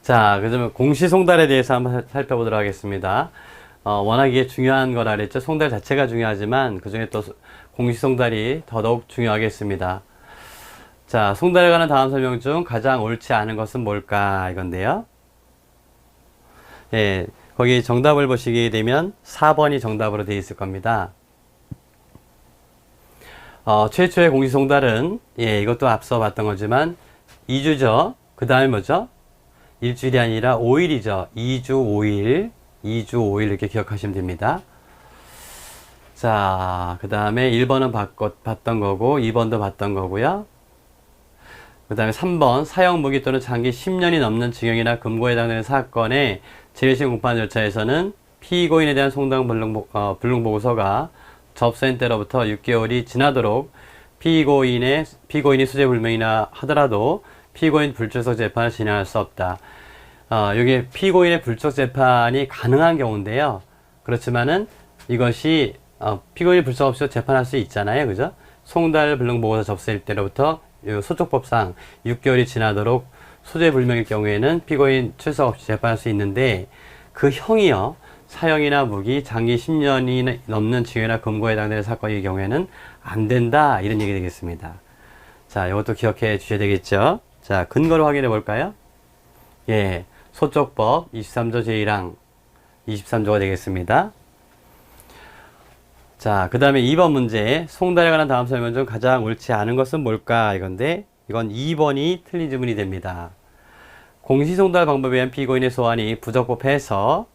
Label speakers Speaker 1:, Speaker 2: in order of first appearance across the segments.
Speaker 1: 자, 그러면 공시송달에 대해서 한번 살펴보도록 하겠습니다. 워낙 이게 중요한 거라 그랬죠. 송달 자체가 중요하지만 그 중에 또 공시송달이 더더욱 중요하겠습니다. 자, 송달에 관한 다음 설명 중 가장 옳지 않은 것은 뭘까? 이건데요. 예, 거기 정답을 보시게 되면 4번이 정답으로 되어 있을 겁니다. 최초의 공시송달은, 예, 이것도 앞서 봤던 거지만 2주죠. 그 다음에 뭐죠? 일주일이 아니라 5일이죠. 2주 5일, 2주 5일 이렇게 기억하시면 됩니다. 자, 그 다음에 1번은 봤던 거고, 2번도 봤던 거고요. 그 다음에 3번, 사형 무기 또는 장기 10년이 넘는 징역이나 금고에 해당되는 사건의 재심 공판 절차에서는 피고인에 대한 송달 불능보고서가 접수한 때로부터 6개월이 지나도록 피고인이 수재 불명이나 하더라도 피고인 불출석 재판을 진행할 수 없다. 이게 피고인의 불출석 재판이 가능한 경우인데요. 그렇지만은 이것이 피고인이 불출석 없이도 재판할 수 있잖아요. 그죠? 송달 불능보고서 접수일 때로부터 소촉법상 6개월이 지나도록 수재 불명일 경우에는 피고인 출석 없이 재판할 수 있는데 그 형이요. 사형이나 무기, 장기 10년이 넘는 징역이나 금고에 해당되는 사건의 경우에는 안 된다. 이런 얘기 되겠습니다. 자, 이것도 기억해 주셔야 되겠죠. 자, 근거를 확인해 볼까요? 예, 소촉법 23조 제1항 23조가 되겠습니다. 자, 그 다음에 2번 문제. 송달에 관한 다음 설명 중 가장 옳지 않은 것은 뭘까? 이건데, 이건 2번이 틀린 질문이 됩니다. 공시송달 방법에 의한 피고인의 소환이 부적법해서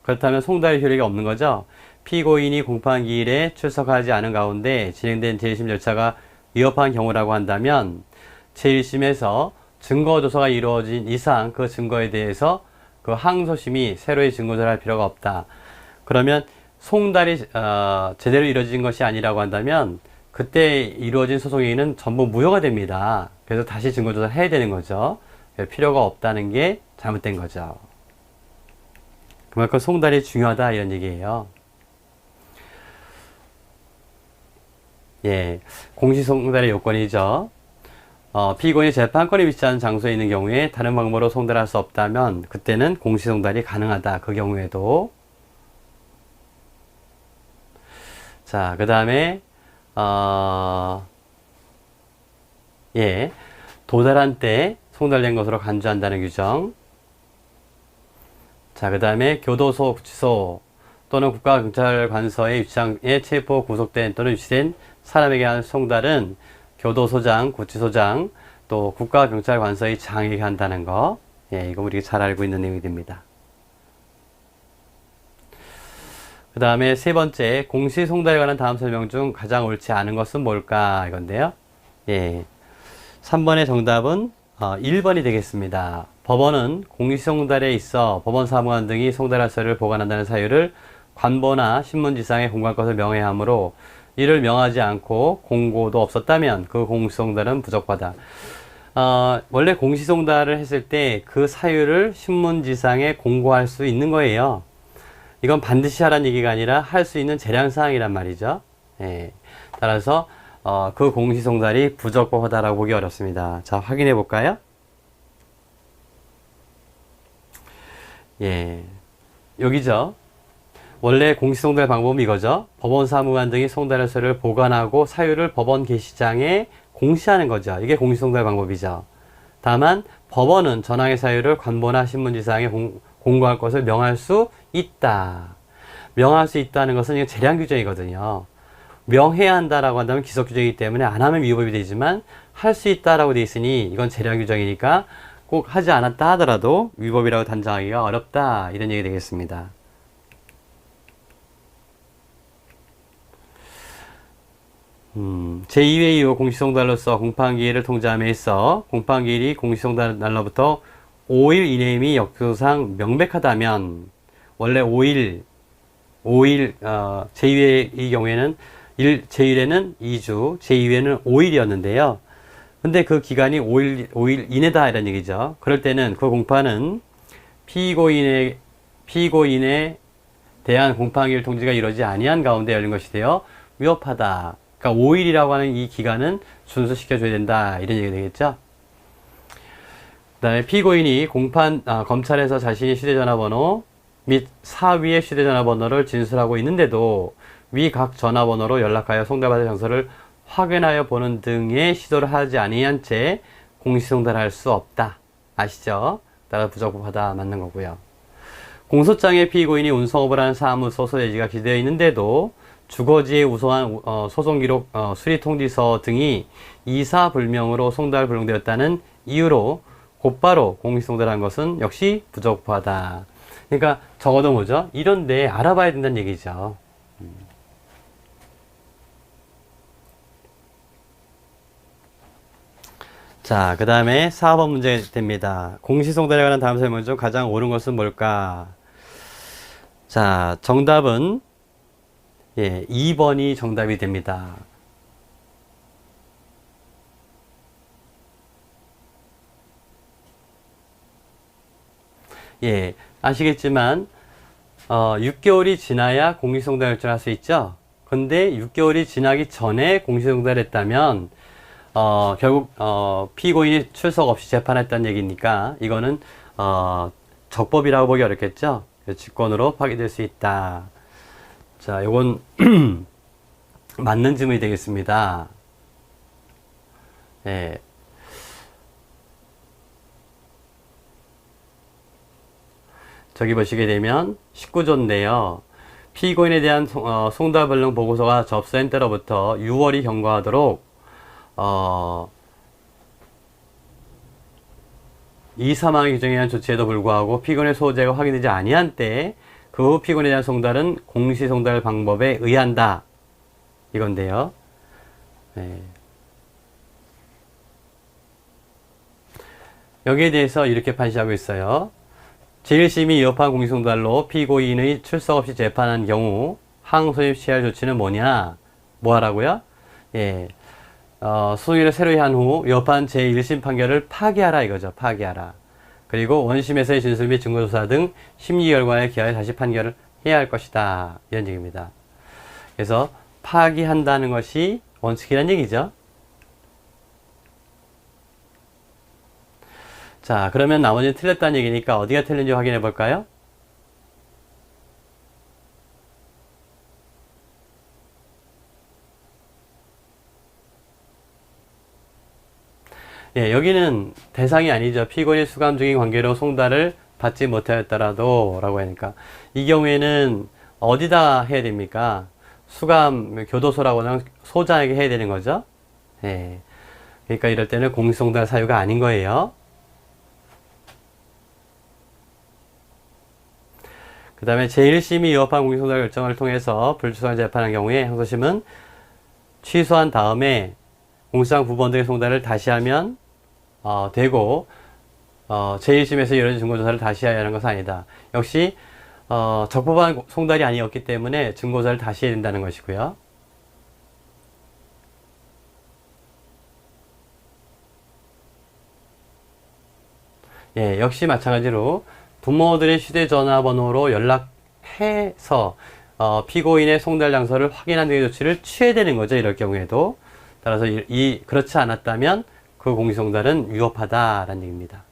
Speaker 1: 그렇다면 송달의 효력이 없는 거죠. 피고인이 공판기일에 출석하지 않은 가운데 진행된 제1심 절차가 위협한 경우라고 한다면 제1심에서 증거조사가 이루어진 이상 그 증거에 대해서 그 항소심이 새로이 증거조사를 할 필요가 없다. 그러면 송달이 제대로 이루어진 것이 아니라고 한다면 그때 이루어진 소송행위는 전부 무효가 됩니다. 그래서 다시 증거조사를 해야 되는 거죠. 필요가 없다는 게 잘못된 거죠. 그만큼 송달이 중요하다 이런 얘기예요. 예, 공시송달의 요건이죠. 피고인이 재판권이 위치하는 장소에 있는 경우에 다른 방법으로 송달할 수 없다면 그때는 공시송달이 가능하다. 그 경우에도. 자, 그 다음에 예, 도달한 때 송달된 것으로 간주한다는 규정. 자, 그 다음에 교도소, 구치소 또는 국가경찰관서의 유치장에 체포, 구속된 또는 유치된 사람에게 하는 송달은 교도소장, 구치소장, 또 국가경찰관서의 장에게 한다는 거. 예, 이거 우리가 잘 알고 있는 내용이 됩니다. 그 다음에 세 번째, 공시송달에 관한 다음 설명 중 가장 옳지 않은 것은 뭘까? 이건데요. 예, 3번의 정답은 1번이 되겠습니다. 법원은 공시송달에 있어 법원사무관 등이 송달할 서류를 보관한다는 사유를 관보나 신문지상에 공고할 것을 명해야 하므로 이를 명하지 않고 공고도 없었다면 그 공시송달은 부적하다. 원래 공시송달을 했을 때 그 사유를 신문지상에 공고할 수 있는 거예요. 이건 반드시 하라는 얘기가 아니라 할 수 있는 재량사항이란 말이죠. 예. 따라서 그 공시송달이 부적법하다라고 보기 어렵습니다. 자, 확인해 볼까요? 예, 여기죠. 원래 공시송달 방법은 이거죠. 법원사무관 등이 송달할 서류를 보관하고 사유를 법원 게시장에 공시하는 거죠. 이게 공시송달 방법이죠. 다만 법원은 전항의 사유를 관보나 신문지상에 공고할 것을 명할 수 있다. 명할 수 있다는 것은 재량 규정이거든요. 명해야 한다라고 한다면 기속 규정이기 때문에 안 하면 위법이 되지만 할 수 있다라고 돼 있으니 이건 재량 규정이니까 꼭 하지 않았다 하더라도 위법이라고 단정하기가 어렵다. 이런 얘기 되겠습니다. 제2회 이후 공시송달로서 공판기일을 통지함에 있어 공판기일이 공시송달 날로부터 5일 이내임이 역사상 명백하다면 원래 5일 제2회의 경우에는 제1회는 2주, 제2회는 5일이었는데요. 근데 그 기간이 5일 이내다 이런 얘기죠. 그럴 때는 그 공판은 피고인에 대한 공판기일 통지가 이루어지지 아니한 가운데 열린 것이 되어 위협하다. 그러니까 5일이라고 하는 이 기간은 준수시켜줘야 된다 이런 얘기가 되겠죠. 그다음에 피고인이 검찰에서 자신의 휴대전화번호 및 사위의 휴대전화번호를 진술하고 있는데도 위 각 전화번호로 연락하여 송달받을 장소를 확인하여 보는 등의 시도를 하지 아니한 채 공시송달할 수 없다. 아시죠? 따라 부적법하다 맞는 거고요. 공소장에 피고인이 운송업을 하는 사무소 소재지가 기재되어 있는데도 주거지에 우소한 소송기록 수리통지서 등이 이사불명으로 송달 불능되었다는 이유로 곧바로 공시송달한 것은 역시 부적법하다. 그러니까 적어도 뭐죠? 이런데 알아봐야 된다는 얘기죠. 자, 그 다음에 4번 문제 됩니다. 공시송달에 관한 다음 설명 중 가장 옳은 것은 뭘까? 자, 정답은 2번이 정답이 됩니다. 아시겠지만 6개월이 지나야 공시송달 결정할 수 있죠. 근데 6개월이 지나기 전에 공시송달을 했다면 결국 피고인이 출석 없이 재판했다는 얘기니까 이거는 적법이라고 보기 어렵겠죠. 직권으로 파기될 수 있다. 자, 요건 맞는 질문이 되겠습니다. 저기 보시게 되면 19조인데요. 피고인에 대한 송달불능 보고서가 접수된 때로부터 6월이 경과하도록 이 사망의 규정에 의한 조치에도 불구하고 피고인의 소재가 확인되지 아니한 때 그 후 피고인에 대한 송달은 공시송달 방법에 의한다. 이건데요. 여기에 대해서 이렇게 판시하고 있어요. 제1심이 위협한 공시송달로 피고인의 출석 없이 재판한 경우 항소심 취할 조치는 뭐냐? 뭐 하라고요? 소송일을 새로이 한 후 위협한 제1심 판결을 파기하라 이거죠. 파기하라. 그리고 원심에서의 진술 및 증거조사 등 심리 결과에 기하여 다시 판결을 해야 할 것이다. 이런 얘기입니다. 그래서 파기한다는 것이 원칙이라는 얘기죠. 자, 그러면 나머지는 틀렸다는 얘기니까 어디가 틀린지 확인해 볼까요? 여기는 대상이 아니죠. 피고인이 수감 중인 관계로 송달을 받지 못하였더라도 라고 하니까 이 경우에는 어디다 해야 됩니까? 수감 교도소라고 하는 소장에게 해야 되는 거죠. 그러니까 이럴 때는 공시송달 사유가 아닌 거예요. 그 다음에 제1심이 위협한 공시송달 결정을 통해서 불출석 재판한 경우에 항소심은 취소한 다음에 공시상 부본 등의 송달을 다시 하면 되고 제1심에서 이런 증거조사를 다시 해야 하는 것은 아니다. 역시 적법한 송달이 아니었기 때문에 증거조사를 다시 해야 된다는 것이고요. 역시 마찬가지로 부모들의 휴대전화번호로 연락해서 피고인의 송달 장소를 확인하는 등의 조치를 취해야 되는 거죠. 이럴 경우에도. 따라서 그렇지 않았다면 그 공시송달은 위법하다라는 얘기입니다.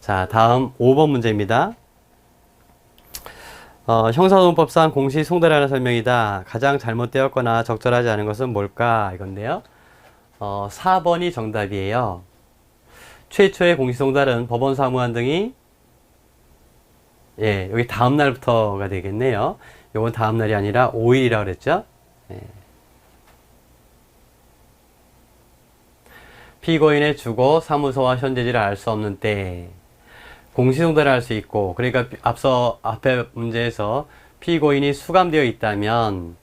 Speaker 1: 자, 다음 5번 문제입니다. 형사소송법상 공시송달에 관한 설명이다. 가장 잘못되었거나 적절하지 않은 것은 뭘까? 이건데요. 4번이 정답이에요. 최초의 공시송달은 법원 사무관 등이 여기 다음 날부터가 되겠네요. 요건 다음 날이 아니라 5일이라고 그랬죠. 피고인의 주거, 사무소와 현재지를 알 수 없는 때 공시송달을 할 수 있고, 그러니까 앞에 문제에서 피고인이 수감되어 있다면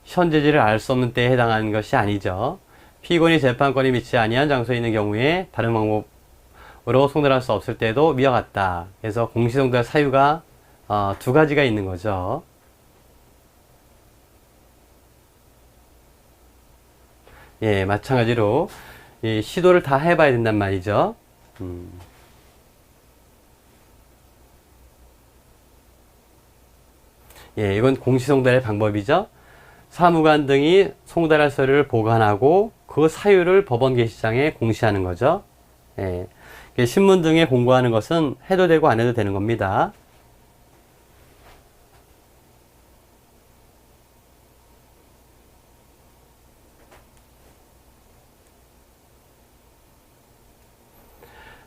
Speaker 1: 현재지를 알 수 없는 때에 해당하는 것이 아니죠. 피고인이 재판권이 미치지 아니한 장소에 있는 경우에 다른 방법으로 송달할 수 없을 때도 위와 같다. 그래서 공시송달 사유가 두 가지가 있는 거죠. 마찬가지로 시도를 다 해봐야 된단 말이죠. 이건 공시송달의 방법이죠. 사무관 등이 송달할 서류를 보관하고 그 그 사유를 법원 게시장에 공시하는 거죠. 예. 신문 등에 공고하는 것은 해도 되고 안 해도 되는 겁니다.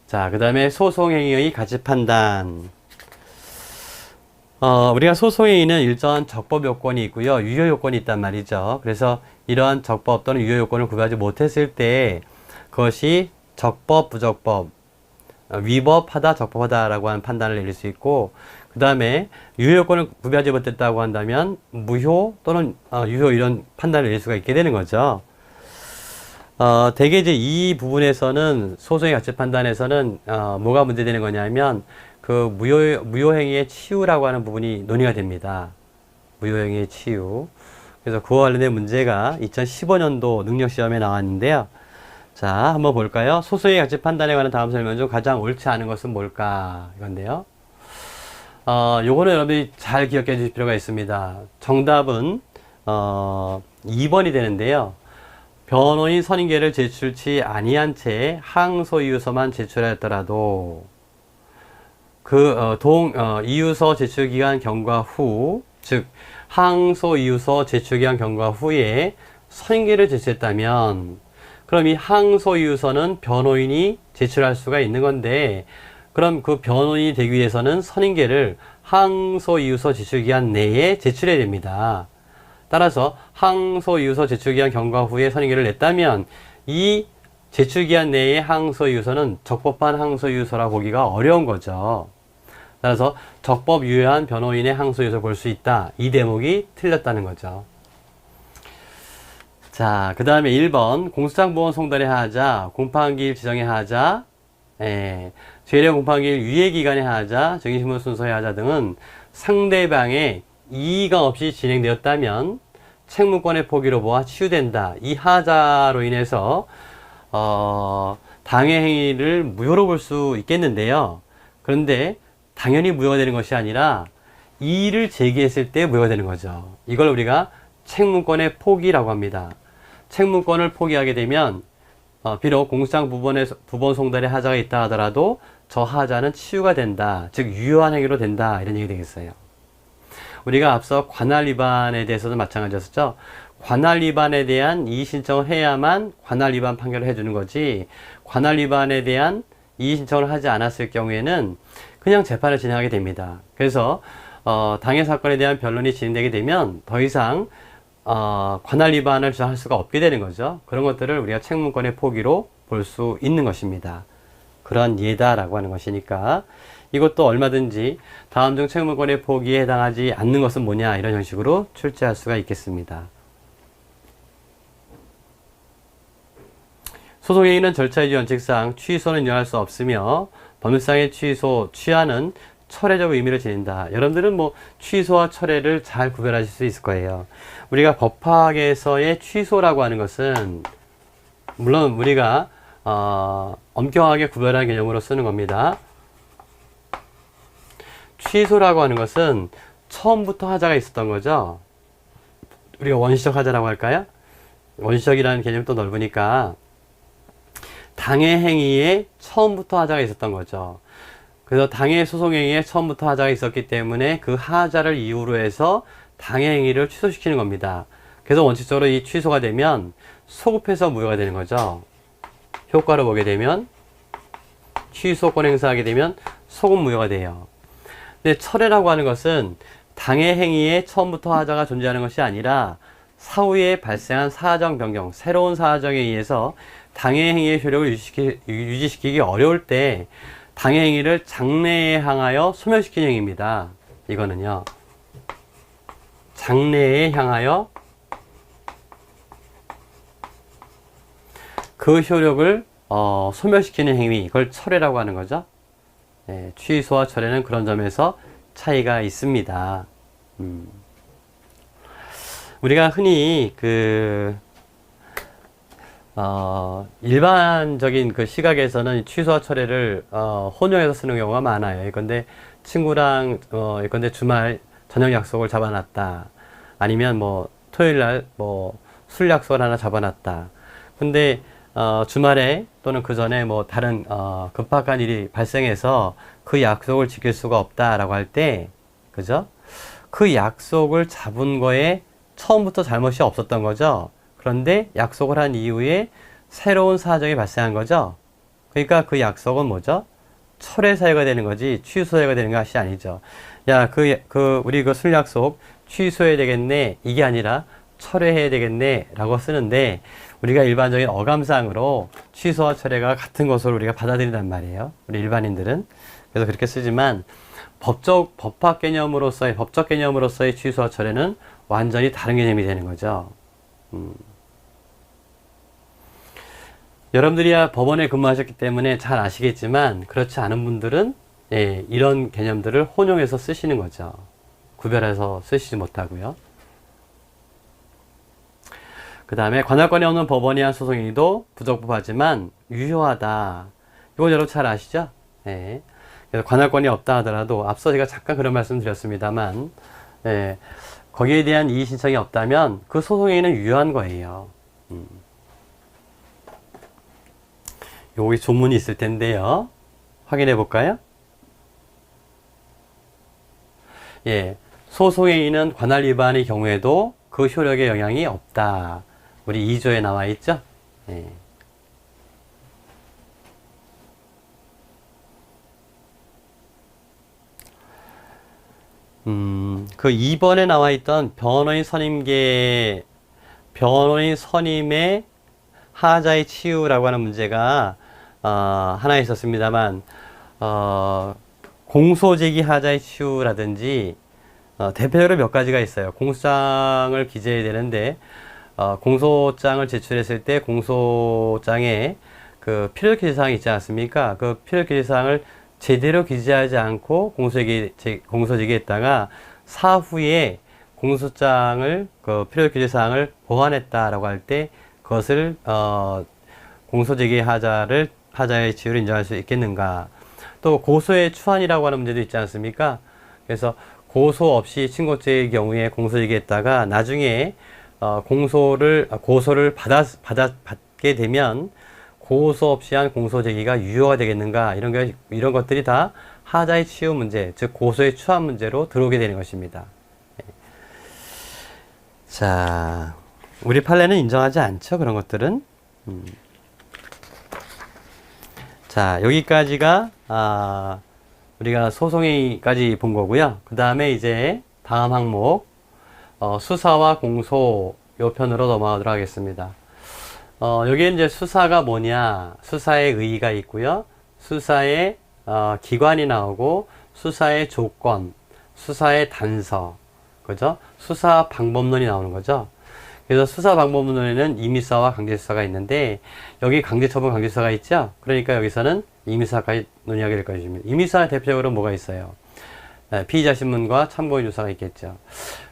Speaker 1: 자, 그 다음에 소송행위의 가치 판단. 우리가 소송행위는 일정한 적법 요건이 있고요. 유효 요건이 있단 말이죠. 그래서 이러한 적법 또는 유효 요건을 구별하지 못했을 때 그것이 적법, 부적법, 위법하다, 적법하다라고 하는 판단을 내릴 수 있고, 그 다음에 유효 요건을 구별하지 못했다고 한다면 무효 또는 유효 이런 판단을 내릴 수가 있게 되는 거죠. 대개 이제 이 부분에서는 소송의 가치 판단에서는 뭐가 문제되는 거냐면 그 무효행위의 치유라고 하는 부분이 논의가 됩니다. 무효행위의 치유. 그래서 그와 관련된 문제가 2015년도 능력시험에 나왔는데요. 자, 한번 볼까요? 소송의 가치 판단에 관한 다음 설명 중 가장 옳지 않은 것은 뭘까? 이건데요. 요거는 여러분이 잘 기억해 주실 필요가 있습니다. 정답은 2번이 되는데요. 변호인 선임계를 제출치 아니한 채 항소이유서만 제출하였더라도 이유서 제출기간 경과 후, 즉 항소이유서 제출기간 경과 후에 선임계를 제출했다면 그럼 이 항소이유서는 변호인이 제출할 수가 있는 건데, 그럼 그 변호인이 되기 위해서는 선임계를 항소이유서 제출기간 내에 제출해야 됩니다. 따라서 항소이유서 제출기한 경과 후에 선임계를 냈다면 이 제출기한 내의 항소이유서는 적법한 항소이유서라 보기가 어려운 거죠. 따라서 적법 유효한 변호인의 항소이유서 볼 수 있다. 이 대목이 틀렸다는 거죠. 자, 그 다음에 1번 공소장 보원 송달의 하자, 공판기일 지정의 하자, 죄령 공판기일 유예기간의 하자, 증인신문 순서의 하자 등은 상대방의 이의가 없이 진행되었다면 책무권의 포기로 보아 치유된다. 이 하자로 인해서 당해 행위를 무효로 볼 수 있겠는데요. 그런데 당연히 무효가 되는 것이 아니라 이의를 제기했을 때 무효가 되는 거죠. 이걸 우리가 책무권의 포기라고 합니다. 책무권을 포기하게 되면 비록 공소장 부본 송달의 하자가 있다 하더라도 저 하자는 치유가 된다. 즉 유효한 행위로 된다. 이런 얘기 되겠어요. 우리가 앞서 관할 위반에 대해서도 마찬가지였었죠. 관할 위반에 대한 이의 신청을 해야만 관할 위반 판결을 해주는 거지, 관할 위반에 대한 이의 신청을 하지 않았을 경우에는 그냥 재판을 진행하게 됩니다. 그래서 당해 사건에 대한 변론이 진행되게 되면 더 이상 관할 위반을 주장할 수가 없게 되는 거죠. 그런 것들을 우리가 책무권의 포기로 볼 수 있는 것입니다. 그런 예다라고 하는 것이니까 이것도 얼마든지 다음 중 책무권의 포기에 해당하지 않는 것은 뭐냐, 이런 형식으로 출제할 수가 있겠습니다. 소송행위는 절차유지 원칙상 취소는 인정할 수 없으며 법률상의 취하는 철회적 의미를 지닌다. 여러분들은 뭐 취소와 철회를 잘 구별하실 수 있을 거예요. 우리가 법학에서의 취소라고 하는 것은 물론 우리가 엄격하게 구별하는 개념으로 쓰는 겁니다. 취소라고 하는 것은 처음부터 하자가 있었던 거죠. 우리가 원시적 하자라고 할까요? 원시적이라는 개념이 또 넓으니까 당해 행위에 처음부터 하자가 있었던 거죠. 그래서 당해 소송행위에 처음부터 하자가 있었기 때문에 그 하자를 이유로 해서 당해 행위를 취소시키는 겁니다. 그래서 원칙적으로 이 취소가 되면 소급해서 무효가 되는 거죠. 효과를 보게 되면 취소권 행사하게 되면 소급 무효가 돼요. 근데 철회라고 하는 것은 당해 행위에 처음부터 하자가 존재하는 것이 아니라 사후에 발생한 사정 변경, 새로운 사정에 의해서 당해 행위의 효력을 유지시키기 어려울 때 당해 행위를 장래에 향하여 소멸시키는 행위입니다. 이거는요. 장래에 향하여 그 효력을 소멸시키는 행위, 이걸 철회라고 하는 거죠. 네, 취소와 철회는 그런 점에서 차이가 있습니다. 우리가 흔히 일반적인 그 시각에서는 취소와 철회를 혼용해서 쓰는 경우가 많아요. 예컨대 친구랑 예컨대 주말 저녁 약속을 잡아놨다. 아니면 뭐 토요일 날 뭐 술 약속을 하나 잡아놨다. 근데 주말에 또는 그 전에 뭐 다른 급박한 일이 발생해서 그 약속을 지킬 수가 없다라고 할 때, 그죠? 그 약속을 잡은 거에 처음부터 잘못이 없었던 거죠. 그런데 약속을 한 이후에 새로운 사정이 발생한 거죠. 그러니까 그 약속은 뭐죠? 철회 사유가 되는 거지 취소 사유가 되는 것이 아니죠. 야, 우리 그 술 약속 취소해야 되겠네. 이게 아니라 철회해야 되겠네. 라고 쓰는데 우리가 일반적인 어감상으로 취소와 철회가 같은 것으로 우리가 받아들인단 말이에요. 우리 일반인들은. 그래서 그렇게 쓰지만 법적 개념으로서의 취소와 철회는 완전히 다른 개념이 되는 거죠. 여러분들이야 법원에 근무하셨기 때문에 잘 아시겠지만 그렇지 않은 분들은 이런 개념들을 혼용해서 쓰시는 거죠. 구별해서 쓰시지 못하고요. 그 다음에 관할권이 없는 법원이 한 소송행위도 부적법하지만 유효하다. 이건 여러분 잘 아시죠? 네. 그래서 관할권이 없다 하더라도 앞서 제가 잠깐 그런 말씀 드렸습니다만 거기에 대한 이의 신청이 없다면 그 소송행위는 유효한 거예요. 여기 조문이 있을 텐데요. 확인해 볼까요? 예, 소송행위는 관할 위반의 경우에도 그 효력에 영향이 없다. 우리 2조에 나와 있죠? 예. 그 2번에 나와 있던 변호인 선임의 하자의 치유라고 하는 문제가 하나 있었습니다만 공소제기 하자의 치유라든지 대표적으로 몇 가지가 있어요. 공소장을 기재해야 되는데 공소장을 제출했을 때 공소장에 그 필요적 기재사항이 있지 않습니까? 그 필요적 기재사항을 제대로 기재하지 않고 공소제기했다가 사후에 공소장을 그 필요적 기재사항을 보완했다라고 할 때 그것을 공소제기 하자의 치유를 인정할 수 있겠는가? 또 고소의 추한이라고 하는 문제도 있지 않습니까? 그래서 고소 없이 친고죄의 경우에 공소제기했다가 나중에 고소를 받게 되면 고소 없이 한 공소제기가 유효가 되겠는가? 이런 것들이 다 하자의 치유 문제, 즉 고소의 추한 문제로 들어오게 되는 것입니다. 자, 우리 판례는 인정하지 않죠? 그런 것들은. 자, 여기까지가 우리가 소송행위까지 본 거고요. 그 다음에 이제 다음 항목 수사와 공소 요 편으로 넘어가도록 하겠습니다. 여기에 이제 수사가 뭐냐, 수사의 의의가 있고요. 수사의 기관이 나오고 수사의 조건, 수사의 단서, 그죠? 수사 방법론이 나오는 거죠. 그래서 수사 방법론에는 임의수사와 강제수사가 있는데 여기 강제처분 강제수사가 있죠. 그러니까 여기서는 임의수사까지 논의하게 될 것입니다. 임의수사 대표적으로 뭐가 있어요? 피의자 신문과 참고인 조사가 있겠죠.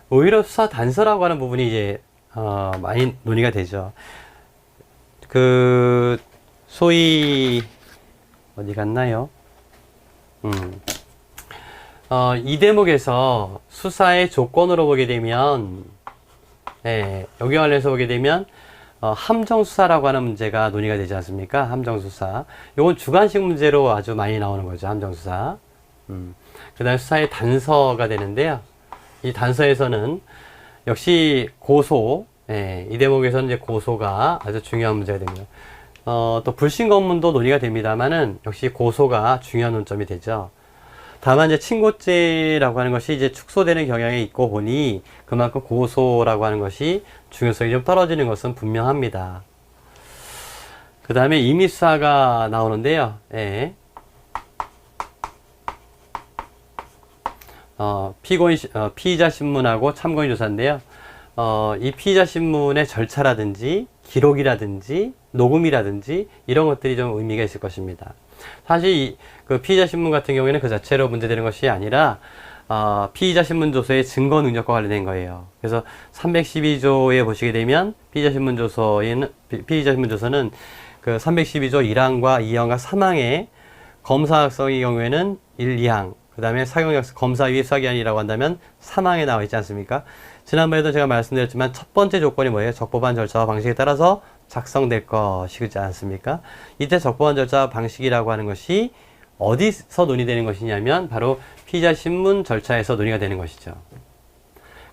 Speaker 1: 오히려 수사 단서라고 하는 부분이 이제 많이 논의가 되죠. 그 소위 어디 갔나요? 이 대목에서 수사의 조건으로 보게 되면 여기 관련해서 보게 되면 함정수사라고 하는 문제가 논의가 되지 않습니까? 함정수사. 이건 주관식 문제로 아주 많이 나오는 거죠. 함정수사. 그 다음에 수사의 단서가 되는데요. 이 단서에서는 역시 고소, 이 대목에서는 이제 고소가 아주 중요한 문제가 됩니다. 또 불신검문도 논의가 됩니다만은 역시 고소가 중요한 논점이 되죠. 다만 이제 친고죄라고 하는 것이 이제 축소되는 경향이 있고 보니 그만큼 고소라고 하는 것이 중요성이 좀 떨어지는 것은 분명합니다. 그 다음에 임의수사가 나오는데요. 피의자 신문하고 참고인 조사인데요. 이 피의자 신문의 절차라든지 기록이라든지 녹음이라든지 이런 것들이 좀 의미가 있을 것입니다. 사실 그 피의자 신문 같은 경우에는 그 자체로 문제되는 것이 아니라 피의자 신문 조서의 증거 능력과 관련된 거예요. 그래서 312조에 보시게 되면 피의자 신문 조서는 그 312조 1항과 2항과 3항에 검사 학성의 경우에는 1, 2항, 그 다음에 검사 위의 수사기한이라고 한다면 3항에 나와 있지 않습니까? 지난번에도 제가 말씀드렸지만 첫 번째 조건이 뭐예요? 적법한 절차와 방식에 따라서 작성될 것이지 않습니까? 이때 적법한 절차 방식이라고 하는 것이 어디서 논의되는 것이냐면 바로 피의자 신문 절차에서 논의가 되는 것이죠.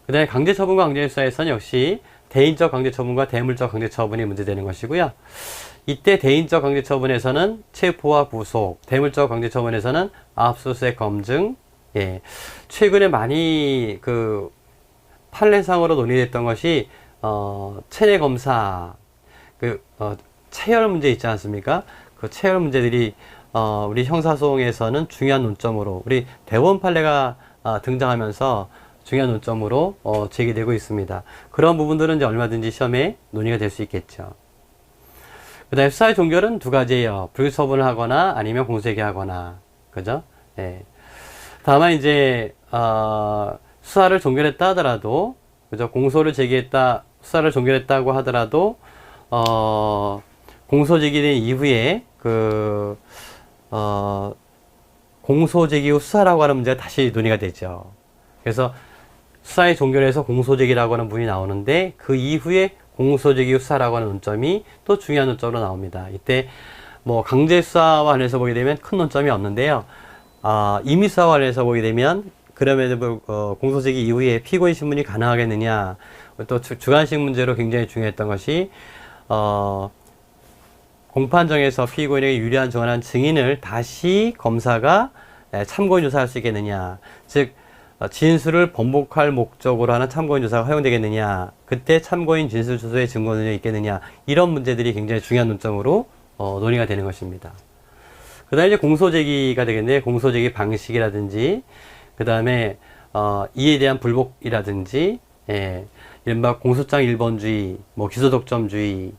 Speaker 1: 그 다음에 강제처분과 강제수사에서는 역시 대인적 강제처분과 대물적 강제처분이 문제되는 것이고요. 이때 대인적 강제처분에서는 체포와 구속, 대물적 강제처분에서는 압수수색 검증, 예. 최근에 많이 그 판례상으로 논의됐던 것이 체내 검사, 체열 문제 있지 않습니까? 그 체열 문제들이 우리 형사소송에서는 중요한 논점으로 우리 대법원 판례가 등장하면서 중요한 논점으로 제기되고 있습니다. 그런 부분들은 이제 얼마든지 시험에 논의가 될 수 있겠죠. 그 다음에 수사의 종결은 두 가지예요. 불기소분을 하거나 아니면 공소제기하거나, 그죠? 예. 다만 이제 수사를 종결했다 하더라도, 그죠? 공소를 제기했다, 수사를 종결했다고 하더라도 공소 제기된 이후에 공소 제기 후 수사라고 하는 문제가 다시 논의가 되죠. 그래서 수사의 종결에서 공소 제기라고 하는 부분이 나오는데 그 이후에 공소 제기 후 수사라고 하는 논점이 또 중요한 논점으로 나옵니다. 이때 뭐 강제 수사와 관련해서 보게 되면 큰 논점이 없는데요. 임의 수사와 관련해서 보게 되면 그럼에도 공소 제기 이후에 피고인 신문이 가능하겠느냐, 또 주관식 문제로 굉장히 중요했던 것이 공판정에서 피고인에게 유리한 정황한 증인을 다시 검사가 참고인 조사할 수 있겠느냐, 즉 진술을 번복할 목적으로 하는 참고인 조사가 허용되겠느냐, 그때 참고인 진술 주소의 증거 능력이 있겠느냐, 이런 문제들이 굉장히 중요한 논점으로 논의가 되는 것입니다. 그 다음에 이제 공소제기가 되겠는데, 공소제기 방식이라든지, 그 다음에 이에 대한 불복이라든지, 이른바 공소장 1번주의, 뭐 기소독점주의,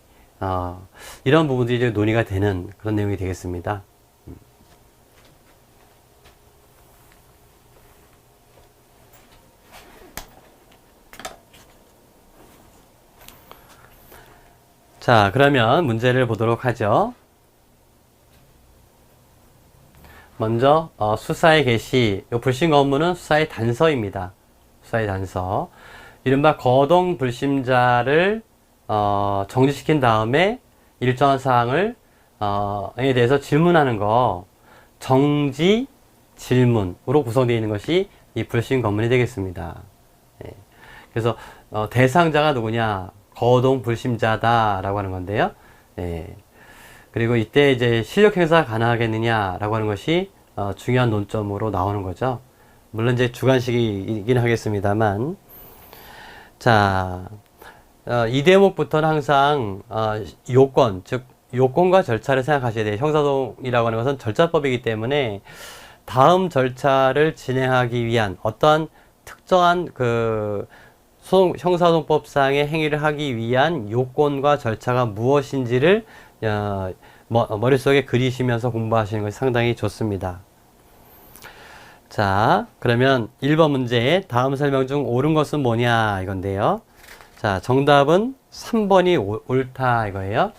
Speaker 1: 이런 부분들이 이제 논의가 되는 그런 내용이 되겠습니다. 자, 그러면 문제를 보도록 하죠. 먼저 수사의 개시, 이 불신거 업무는 수사의 단서입니다. 수사의 단서. 이른바 거동 불심자를 정지시킨 다음에 일정한 사항을 에 대해서 질문하는 거, 정지 질문으로 구성되어 있는 것이 이 불신검문이 되겠습니다. 그래서 대상자가 누구냐? 거동 불심자다라고 하는 건데요. 그리고 이때 이제 실력 행사가 가능하겠느냐라고 하는 것이 중요한 논점으로 나오는 거죠. 물론 이제 주관식이긴 하겠습니다만, 자, 이 대목부터는 항상 요건, 즉 요건과 절차를 생각하셔야 돼요. 형사소송이라고 하는 것은 절차법이기 때문에 다음 절차를 진행하기 위한 어떠한 특정한 형사소송법상의 행위를 하기 위한 요건과 절차가 무엇인지를 머릿속에 그리시면서 공부하시는 것이 상당히 좋습니다. 자, 그러면 1번 문제, 다음 설명 중 옳은 것은 뭐냐 이건데요. 자, 정답은 3번이 옳다 이거예요.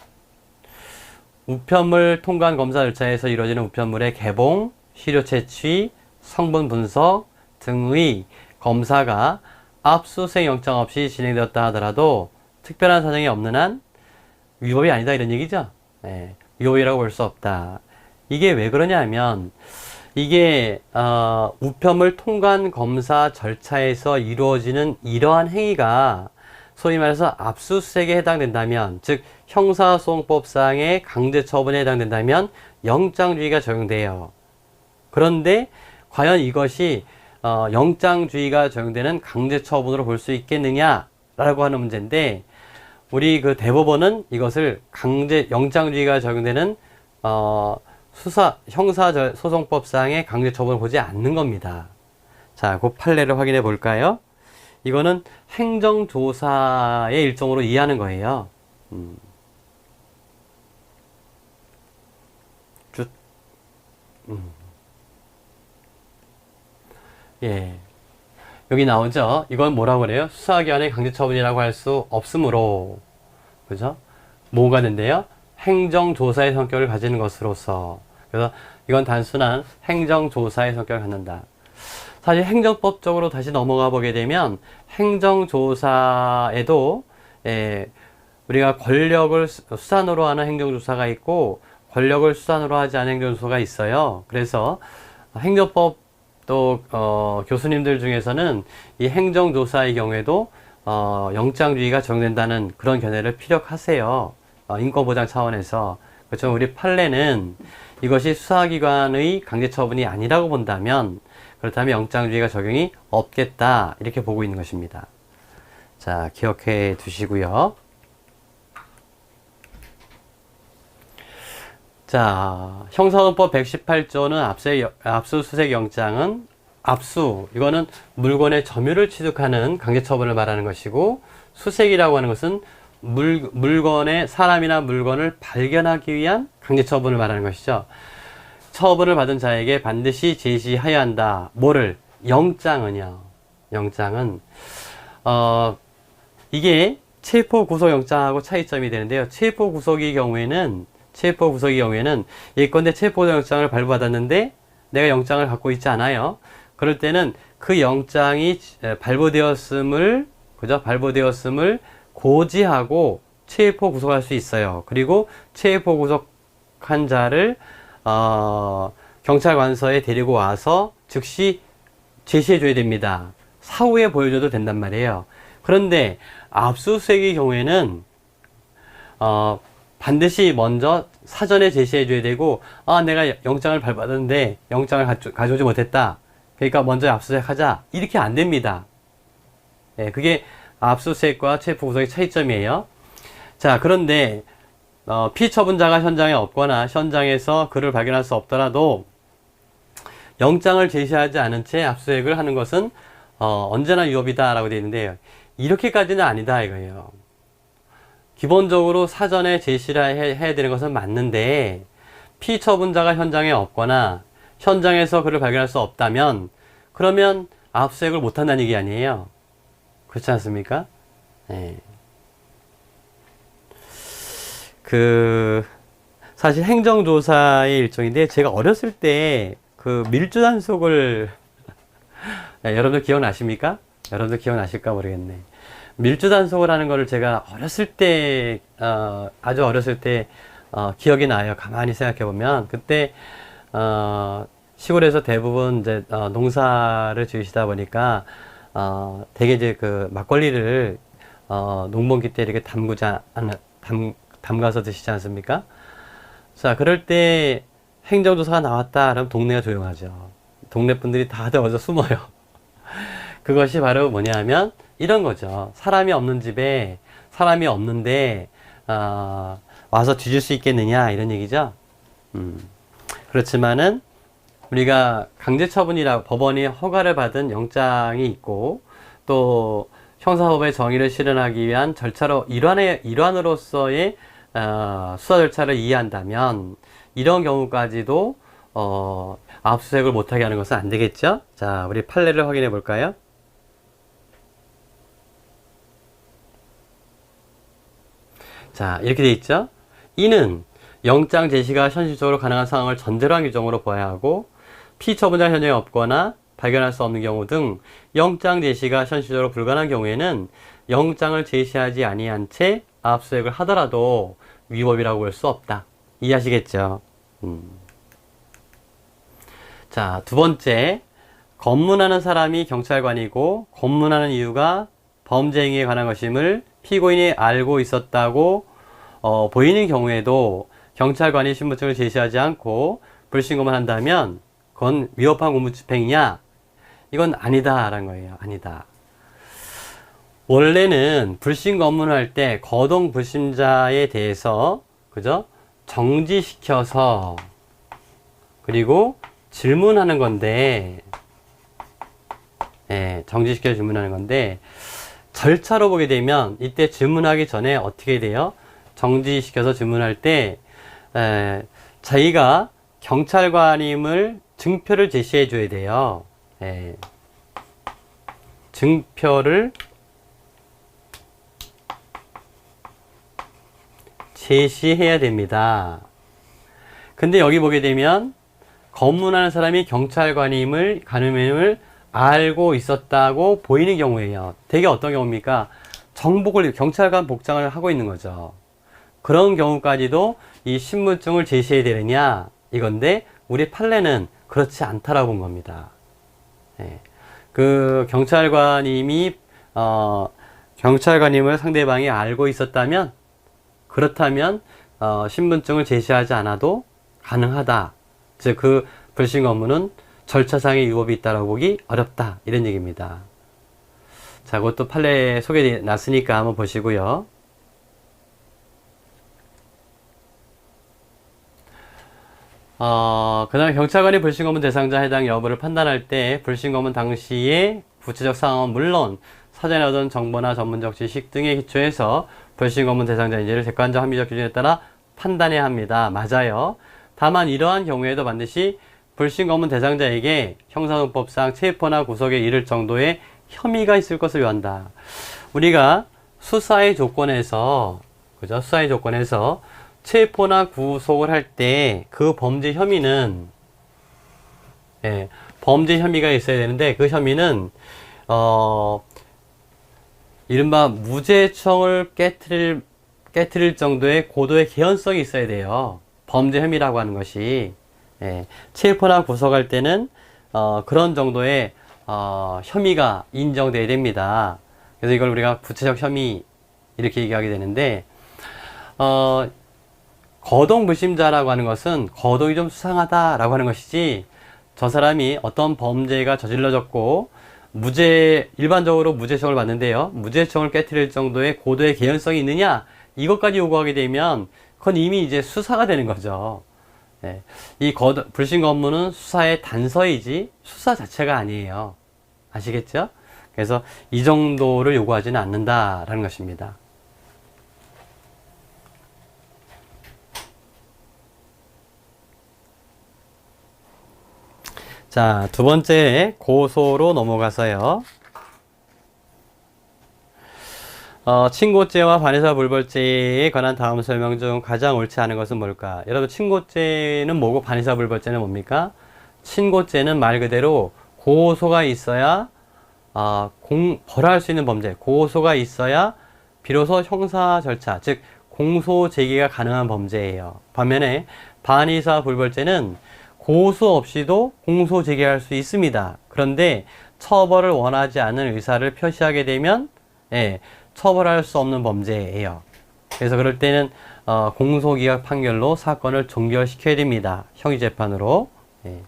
Speaker 1: 우편물 통관 검사 절차에서 이루어지는 우편물의 개봉, 시료 채취, 성분 분석 등의 검사가 압수수색 영장 없이 진행되었다 하더라도 특별한 사정이 없는 한 위법이 아니다 이런 얘기죠. 위법이라고 볼 수 없다. 이게 왜 그러냐 하면 이게 우편물 통관 검사 절차에서 이루어지는 이러한 행위가 소위 말해서 압수수색에 해당된다면, 즉 형사소송법상의 강제처분에 해당된다면 영장주의가 적용돼요. 그런데 과연 이것이 영장주의가 적용되는 강제처분으로 볼 수 있겠느냐라고 하는 문제인데, 우리 그 대법원은 이것을 영장주의가 적용되는 형사소송법상의 강제처분을 보지 않는 겁니다. 자, 그 판례를 확인해 볼까요? 이거는 행정조사의 일종으로 이해하는 거예요. 예. 여기 나오죠? 이건 뭐라고 그래요? 수사기관의 강제처분이라고 할 수 없으므로, 그죠? 뭐가 된대요? 행정조사의 성격을 가지는 것으로서. 그래서 이건 단순한 행정조사의 성격을 갖는다. 사실 행정법적으로 다시 넘어가 보게 되면 행정조사에도 우리가 권력을 수단으로 하는 행정조사가 있고 권력을 수단으로 하지 않은 행정조사가 있어요. 그래서 행정법 또 교수님들 중에서는 이 행정조사의 경우에도 영장주의가 적용된다는 그런 견해를 피력하세요. 인권보장 차원에서. 그렇죠. 우리 판례는 이것이 수사기관의 강제처분이 아니라고 본다면 그렇다면 영장주의가 적용이 없겠다 이렇게 보고 있는 것입니다. 자, 기억해 두시고요. 자, 형사소송법 118조는 압수수색 영장은 이거는 물건의 점유를 취득하는 강제처분을 말하는 것이고, 수색이라고 하는 것은 물건의 사람이나 물건을 발견하기 위한 강제처분을 말하는 것이죠. 처분을 받은 자에게 반드시 제시하여야 한다. 뭐를? 영장은요. 영장은 이게 체포구속영장하고 차이점이 되는데요. 체포구속의 경우에는 예컨대 체포영장을 발부받았는데 내가 영장을 갖고 있지 않아요. 그럴 때는 그 영장이 발부되었음을 고지하고 체포구속할 수 있어요. 그리고 체포구속한 자를 경찰관서에 데리고 와서 즉시 제시해줘야 됩니다. 사후에 보여줘도 된단 말이에요. 그런데 압수수색의 경우에는 반드시 먼저 사전에 제시해줘야 되고, 내가 영장을 발받았는데 영장을 가져오지 못했다. 그러니까 먼저 압수수색하자. 이렇게 안 됩니다. 네, 그게 압수수색과 체포구속의 차이점이에요. 자, 그런데 피처분자가 현장에 없거나 현장에서 그를 발견할 수 없더라도 영장을 제시하지 않은 채 압수수색을 하는 것은 언제나 위법이다라고 되어 있는데요. 이렇게까지는 아니다 이거예요. 기본적으로 사전에 제시를 해야 되는 것은 맞는데 피처분자가 현장에 없거나 현장에서 그를 발견할 수 없다면 그러면 압수수색을 못한다는 얘기 아니에요. 그렇지 않습니까? 네. 사실 행정조사의 일종인데 제가 어렸을 때 그 밀주단속을 여러분들 기억나십니까? 여러분들 기억나실까 모르겠네. 밀주단속을 하는 거를 제가 어렸을 때, 아주 어렸을 때, 기억이 나요. 가만히 생각해 보면. 그때, 시골에서 대부분 이제, 농사를 지으시다 보니까, 되게 이제 그 막걸리를, 농번기 때 이렇게 담가서 드시지 않습니까? 자, 그럴 때 행정조사가 나왔다. 그러면 동네가 조용하죠. 동네 분들이 다들 어디서 숨어요. 그것이 바로 뭐냐 하면, 이런 거죠. 사람이 없는 집에 사람이 없는데 와서 뒤질 수 있겠느냐 이런 얘기죠. 그렇지만은 우리가 강제처분이라고 법원이 허가를 받은 영장이 있고 또 형사법의 정의를 실현하기 위한 절차로 일환으로서의 수사 절차를 이해한다면 이런 경우까지도 압수수색을 못하게 하는 것은 안 되겠죠. 자, 우리 판례를 확인해 볼까요? 자, 이렇게 돼 있죠. 이는 영장 제시가 현실적으로 가능한 상황을 전제로 한 규정으로 보아야 하고 피처분자 현장에 없거나 발견할 수 없는 경우 등 영장 제시가 현실적으로 불가능한 경우에는 영장을 제시하지 아니한 채 압수수색을 하더라도 위법이라고 볼 수 없다. 이해하시겠죠? 자, 두 번째, 검문하는 사람이 경찰관이고 검문하는 이유가 범죄 행위에 관한 것임을 피고인이 알고 있었다고 보이는 경우에도 경찰관이 신분증을 제시하지 않고 불신검을 한다면 그건 위법한 공무집행이냐? 이건 아니다라는 거예요. 아니다. 원래는 불신검문을 할 때 거동 불신자에 대해서 그죠? 정지시켜서 그리고 질문하는 건데 정지시켜 질문하는 건데 절차로 보게 되면 이때 질문하기 전에 어떻게 돼요? 정지시켜서 질문할 때 자기가 경찰관임을 증표를 제시해 줘야 돼요. 증표를 제시해야 됩니다. 근데 여기 보게 되면 검문하는 사람이 가늠임을 알고 있었다고 보이는 경우에요. 되게 어떤 경우입니까? 정복을, 경찰관 복장을 하고 있는 거죠. 그런 경우까지도 이 신분증을 제시해야 되느냐 이건데, 우리 판례는 그렇지 않다라고 본 겁니다. 예. 그 경찰관임을 상대방이 알고 있었다면, 그렇다면 신분증을 제시하지 않아도 가능하다. 즉 그 불신 업무는 절차상의 위법이 있다라고 보기 어렵다, 이런 얘기입니다. 자, 그것도 판례에 소개해 놨으니까 한번 보시고요. 그 다음에 경찰관이 불신검문 대상자 해당 여부를 판단할 때 불신검문 당시의 구체적 상황은 물론 사전에 얻은 정보나 전문적 지식 등에 기초해서 불신검문 대상자인지를 객관적 합리적 기준에 따라 판단해야 합니다. 맞아요. 다만 이러한 경우에도 반드시 불신검문 대상자에게 형사소송법상 체포나 구속에 이를 정도의 혐의가 있을 것을 요한다. 우리가 수사의 조건에서, 그죠? 수사의 조건에서 체포나 구속을 할 때 그 범죄 혐의는, 예, 범죄 혐의가 있어야 되는데, 그 혐의는 이른바 무죄청을 깨트릴 정도의 고도의 개연성이 있어야 돼요. 범죄 혐의라고 하는 것이. 예, 체포나 구속할 때는 그런 정도의 혐의가 인정돼야 됩니다. 그래서 이걸 우리가 구체적 혐의 이렇게 얘기하게 되는데, 거동불심자라고 하는 것은 거동이 좀 수상하다라고 하는 것이지, 저 사람이 어떤 범죄가 저질러졌고 일반적으로 무죄청을 받는데요, 무죄청을 깨트릴 정도의 고도의 개연성이 있느냐, 이것까지 요구하게 되면 그건 이미 이제 수사가 되는 거죠. 네. 이 불신 업무는 수사의 단서이지 수사 자체가 아니에요. 아시겠죠? 그래서 이 정도를 요구하지는 않는다라는 것입니다. 자, 두 번째 고소로 넘어가서요. 친고죄와 반의사불벌죄에 관한 다음 설명 중 가장 옳지 않은 것은 뭘까? 여러분, 친고죄는 뭐고 반의사불벌죄는 뭡니까? 친고죄는 말 그대로 고소가 있어야 벌할 수 있는 범죄, 고소가 있어야 비로소 형사 절차, 즉 공소 제기가 가능한 범죄예요. 반면에 반의사불벌죄는 고소 없이도 공소 제기할 수 있습니다. 그런데 처벌을 원하지 않는 의사를 표시하게 되면, 예, 처벌할 수 없는 범죄예요. 그래서 그럴 때는 공소기각 판결로 사건을 종결시켜야 됩니다. 형의재판으로. 예.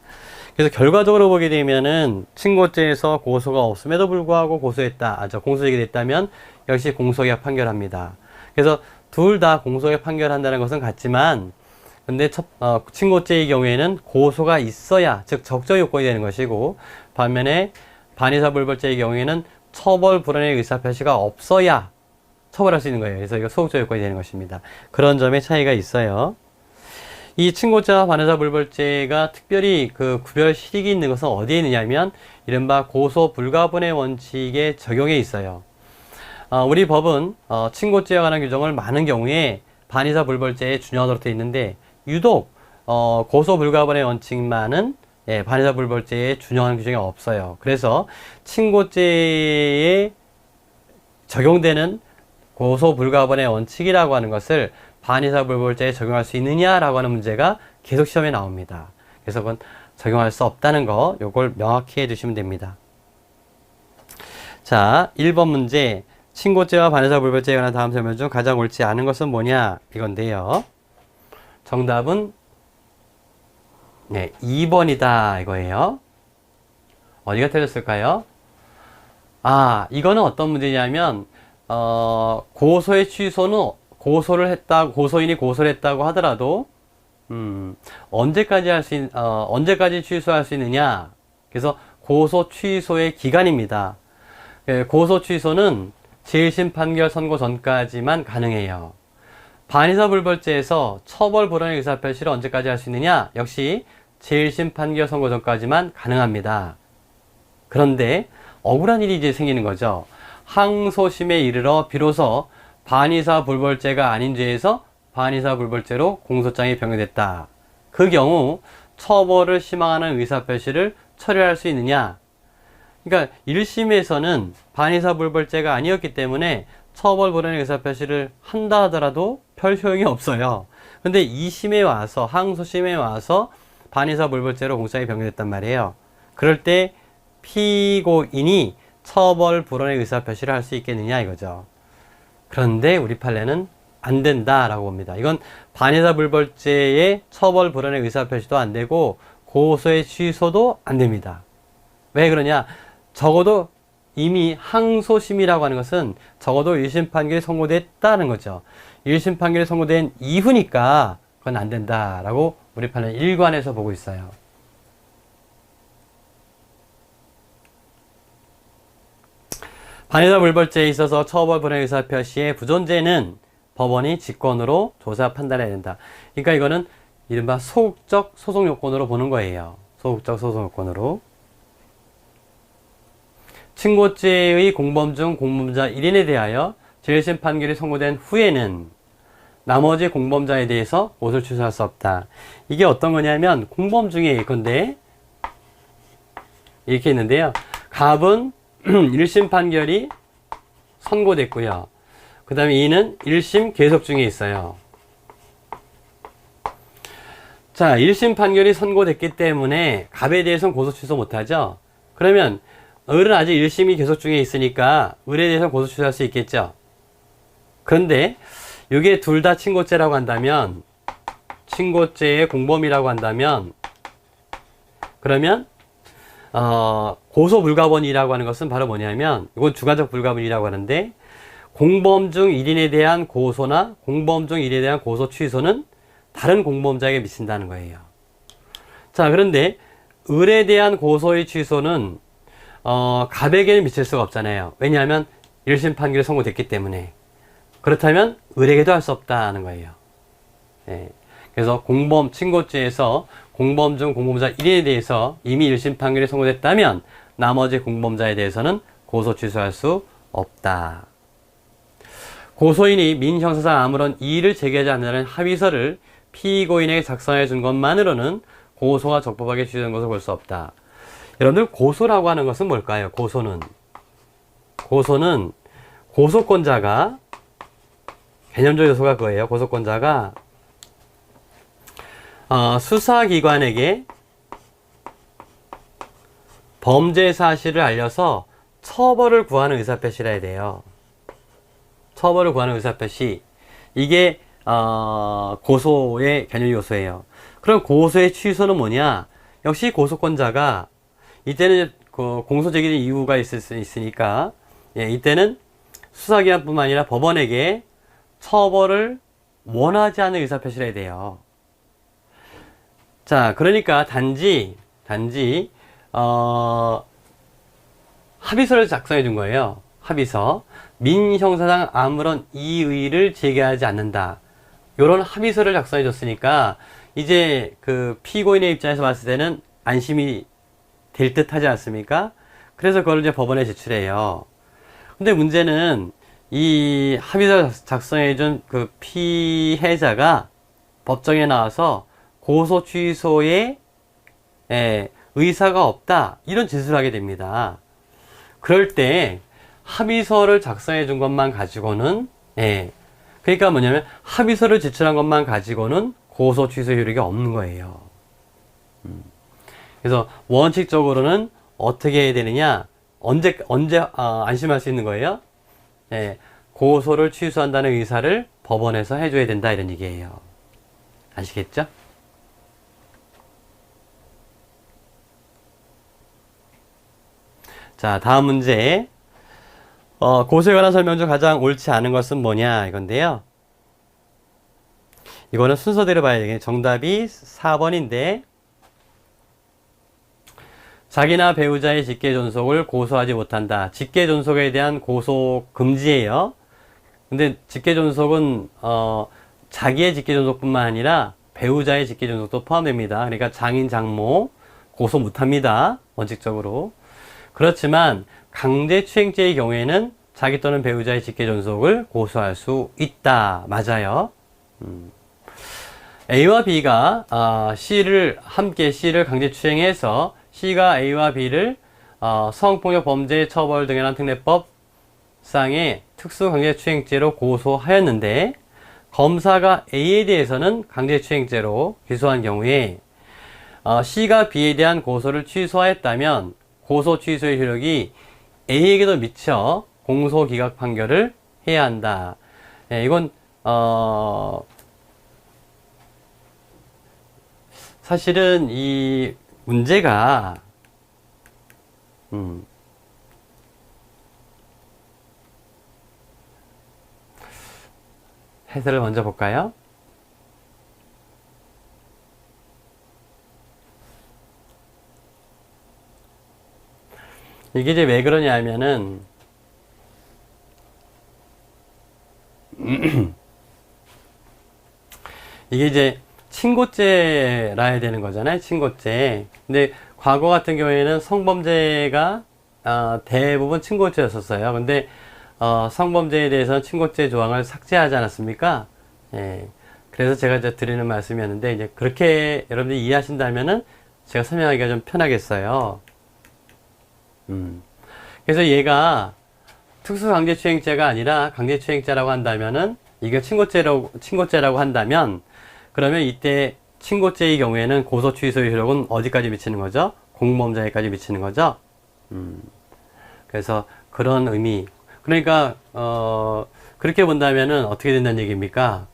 Speaker 1: 그래서 결과적으로 보게 되면은 친고죄에서 고소가 없음에도 불구하고 공소제기됐다면 역시 공소기각 판결합니다. 그래서 둘 다 공소기각 판결한다는 것은 같지만, 근데 친고죄의 경우에는 고소가 있어야, 즉 적정 요건이 되는 것이고, 반면에 반의사불벌죄의 경우에는 처벌 불원의 의사표시가 없어야 처벌할 수 있는 거예요. 그래서 이거 소극적 요건이 되는 것입니다. 그런 점의 차이가 있어요. 이 친고죄와 반의사불벌죄가 특별히 그 구별 실익이 있는 것은 어디에 있느냐면, 이른바 고소 불가분의 원칙에 적용해 있어요. 우리 법은 친고죄와 관한 규정을 많은 경우에 반의사불벌죄에 준용하도록 되어 있는데, 유독 고소 불가분의 원칙만은, 예, 반의사불벌죄에 준용하는 규정이 없어요. 그래서 친고죄에 적용되는 고소 불가분의 원칙이라고 하는 것을 반의사불벌죄에 적용할 수 있느냐라고 하는 문제가 계속 시험에 나옵니다. 그래서 그건 적용할 수 없다는 거, 요걸 명확히 해두시면 됩니다. 자, 1번 문제. 친고죄와 반의사불벌죄에 관한 다음 설명 중 가장 옳지 않은 것은 뭐냐, 이건데요. 정답은, 네, 2번이다 이거예요. 어디가 틀렸을까요? 이거는 어떤 문제냐면, 고소의 취소는 고소인이 고소를 했다고 하더라도, 언제까지 취소할 수 있느냐. 그래서 고소 취소의 기간입니다. 고소 취소는 제1심 판결 선고 전까지만 가능해요. 반의사불벌죄에서 처벌 불원의 의사표시를 언제까지 할 수 있느냐? 역시 제1심 판결 선고 전까지만 가능합니다. 그런데 억울한 일이 이제 생기는 거죠. 항소심에 이르러 비로소 반의사불벌죄가 아닌 죄에서 반의사불벌죄로 공소장이 변경됐다. 그 경우 처벌을 희망하는 의사표시를 처리할 수 있느냐? 그러니까 1심에서는 반의사불벌죄가 아니었기 때문에 처벌 불허의 의사표시를 한다 하더라도 별 효용이 없어요. 근데 2심에 와서, 항소심에 와서 반의사 불벌죄로 공소장이 변경됐단 말이에요. 그럴 때 피고인이 처벌 불허의 의사표시를 할 수 있겠느냐 이거죠. 그런데 우리 판례는 안 된다라고 봅니다. 이건 반의사 불벌죄의 처벌 불허의 의사표시도 안 되고 고소의 취소도 안 됩니다. 왜 그러냐? 적어도 이미 항소심이라고 하는 것은 적어도 1심 판결이 선고됐다는 거죠. 1심 판결이 선고된 이후니까 그건 안 된다라고 우리 판례 일관해서 보고 있어요. 반의사 불벌죄에 있어서 처벌 불허의 의사표시의 부존재는 법원이 직권으로 조사 판단해야 된다. 그러니까 이거는 이른바 소극적 소송 요건으로 보는 거예요. 소극적 소송 요건으로. 친고죄의 공범 중 공범자 1인에 대하여 제1심 판결이 선고된 후에는 나머지 공범자에 대해서 고소를 취소할 수 없다. 이게 어떤 거냐면 공범 중에 예컨대 이렇게 있는데요. 갑은 1심 판결이 선고됐고요. 그 다음에 이는 1심 계속 중에 있어요. 자, 1심 판결이 선고됐기 때문에 갑에 대해서는 고소 취소 못하죠. 그러면 을은 아직 1심이 계속 중에 있으니까 을에 대해서 고소 취소할 수 있겠죠. 그런데 이게 둘 다 친고죄라고 한다면, 친고죄의 공범이라고 한다면, 그러면 고소 불가분이라고 하는 것은 바로 뭐냐면, 이건 주관적 불가분이라고 하는데, 공범 중 1인에 대한 고소나 공범 중 1인에 대한 고소 취소는 다른 공범자에게 미친다는 거예요. 자, 그런데 을에 대한 고소의 취소는 갑에게는 미칠 수가 없잖아요. 왜냐하면 1심 판결이 선고됐기 때문에. 그렇다면 을에게도 할 수 없다는 거예요. 예. 그래서 공범, 친고죄에서 공범 중 공범자 1인에 대해서 이미 1심 판결이 선고됐다면 나머지 공범자에 대해서는 고소 취소할 수 없다. 고소인이 민형사상 아무런 이의를 제기하지 않는 합의서를 피고인에게 작성해 준 것만으로는 고소가 적법하게 취소된 것을 볼 수 없다. 여러분들 고소라고 하는 것은 뭘까요? 고소는 고소권자가, 개념적 요소가 그거예요. 고소권자가 수사기관에게 범죄 사실을 알려서 처벌을 구하는 의사표시라 해야 돼요. 처벌을 구하는 의사표시. 이게 고소의 개념 요소예요. 그럼 고소의 취소는 뭐냐? 역시 고소권자가 이때는 그 공소 제기된 이유가 있을 수 있으니까, 예, 이때는 수사기관뿐만 아니라 법원에게 처벌을 원하지 않는 의사표시를 해야 돼요. 자, 그러니까 단지 합의서를 작성해 준 거예요. 합의서. 민형사상 아무런 이의를 제기하지 않는다. 요런 합의서를 작성해 줬으니까 이제 그 피고인의 입장에서 봤을 때는 안심이 될 듯 하지 않습니까? 그래서 그걸 이제 법원에 제출해요. 근데 문제는 이 합의서 작성해 준 그 피해자가 법정에 나와서 고소 취소에 의사가 없다. 이런 진술을 하게 됩니다. 그럴 때 합의서를 작성해 준 것만 가지고는, 그러니까 뭐냐면 합의서를 제출한 것만 가지고는 고소 취소 효력이 없는 거예요. 그래서 원칙적으로는 어떻게 해야 되느냐? 언제 안심할 수 있는 거예요? 고소를 취소한다는 의사를 법원에서 해줘야 된다, 이런 얘기예요. 아시겠죠? 자, 다음 문제. 고소에 관한 설명 중 가장 옳지 않은 것은 뭐냐, 이건데요. 이거는 순서대로 봐야 되겠네요. 정답이 4번인데, 자기나 배우자의 직계존속을 고소하지 못한다. 직계존속에 대한 고소 금지예요. 근데 직계존속은 자기의 직계존속뿐만 아니라 배우자의 직계존속도 포함됩니다. 그러니까 장인, 장모 고소 못합니다. 원칙적으로. 그렇지만 강제추행죄의 경우에는 자기 또는 배우자의 직계존속을 고소할 수 있다. 맞아요. A와 B가 함께 C를 강제추행해서 C가 A와 B를 성폭력 범죄 처벌 등에 관한 특례법 쌍의 특수강제추행죄로 고소하였는데 검사가 A에 대해서는 강제추행죄로 기소한 경우에 C가 B에 대한 고소를 취소하였다면 고소 취소의 효력이 A에게도 미쳐 공소기각 판결을 해야 한다. 예, 이건 사실은 이 문제가 해설을 먼저 볼까요? 이게 이제 왜 그러냐면은 이게 이제 친고죄라 해야 되는 거잖아요. 친고죄. 근데 과거 같은 경우에는 성범죄가 대부분 친고죄였었어요. 근데 성범죄에 대해서는 친고죄 조항을 삭제하지 않았습니까? 예. 그래서 제가 이제 드리는 말씀이었는데 이제 그렇게 여러분들이 이해하신다면은 제가 설명하기가 좀 편하겠어요. 그래서 얘가 특수강제추행죄가 아니라 강제추행죄라고 한다면은 이게 친고죄라고 한다면 그러면 이때 친고죄의 경우에는 고소 취소의 효력은 어디까지 미치는 거죠? 공범자에까지 미치는 거죠. 그래서 그런 의미. 그러니까 그렇게 본다면은 어떻게 된다는 얘기입니까?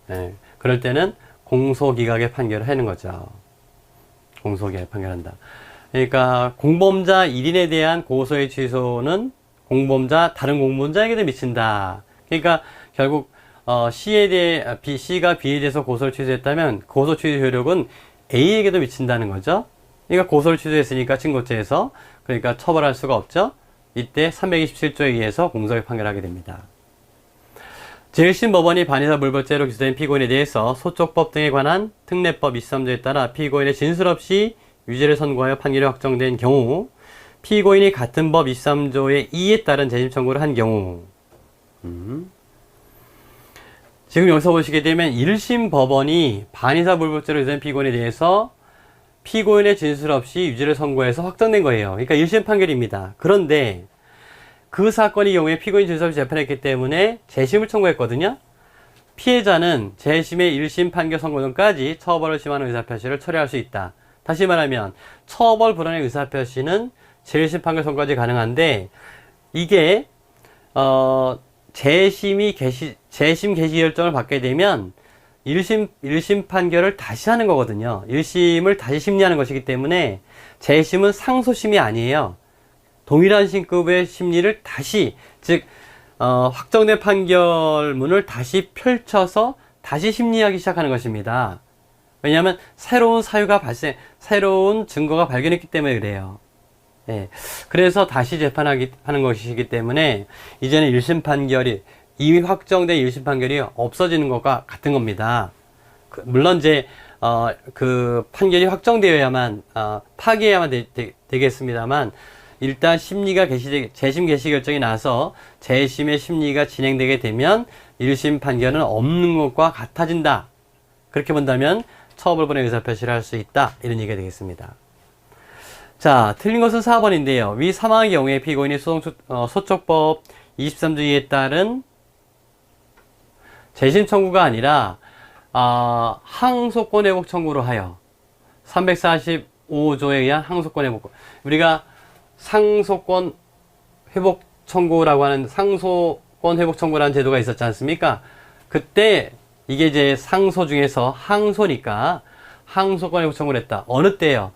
Speaker 1: 네, 그럴 때는 공소기각의 판결을 하는 거죠. 공소기각의 판결한다. 그러니까 공범자 1인에 대한 고소의 취소는 다른 공범자에게도 미친다. 그러니까 결국 C에 대해 C가 B에 대해서 고소를 취소했다면 고소 취소 효력은 A에게도 미친다는 거죠. 그러니까 고소를 취소했으니까 친고죄에서 그러니까 처벌할 수가 없죠. 이때 327조에 의해서 공소의 판결하게 됩니다. 제1심 법원이 반의사 불벌죄로 기소된 피고인에 대해서 소촉법 등에 관한 특례법 23조에 따라 피고인의 진술 없이 유죄를 선고하여 판결이 확정된 경우 피고인이 같은 법 23조의 2에 따른 재심 청구를 한 경우 지금 여기서 보시게 되면 1심 법원이 반의사 불벌죄로 기소된 피고인에 대해서 피고인의 진술 없이 유죄를 선고해서 확정된 거예요. 그러니까 1심 판결입니다. 그런데 그 사건의 경우에 피고인 진술 없이 재판했기 때문에 재심을 청구했거든요. 피해자는 재심의 1심 판결 선고 전까지 처벌을 심하는 의사표시를 처리할 수 있다. 다시 말하면 처벌 불원의 의사표시는 제1심 판결 선고까지 가능한데 이게 재심 개시 결정을 받게 되면 1심 판결을 다시 하는 거거든요. 1심을 다시 심리하는 것이기 때문에 재심은 상소심이 아니에요. 동일한 신급의 심리를 다시, 즉 확정된 판결문을 다시 펼쳐서 다시 심리하기 시작하는 것입니다. 왜냐하면 새로운 새로운 증거가 발견했기 때문에 그래요. 예. 그래서 다시 재판하는 것이기 때문에 이제는 1심 판결이 이미 확정된 1심 판결이 없어지는 것과 같은 겁니다. 물론 이제 그 판결이 확정되어야만 파기해야만 되겠습니다만 일단 재심 개시 결정이 나서 재심의 심리가 진행되게 되면 1심 판결은 없는 것과 같아진다. 그렇게 본다면 처벌본의 의사표시를 할 수 있다. 이런 얘기가 되겠습니다. 자, 틀린 것은 4번인데요. 위 사망의 경우에 피고인이 소촉법 23조에 따른 재심 청구가 아니라 항소권 회복 청구로 하여 345조에 의한 항소권 회복. 우리가 상소권 회복 청구라고 하는 상소권 회복 청구라는 제도가 있었지 않습니까? 그때 이게 이제 상소 중에서 항소니까 항소권 회복 청구를 했다. 어느 때요?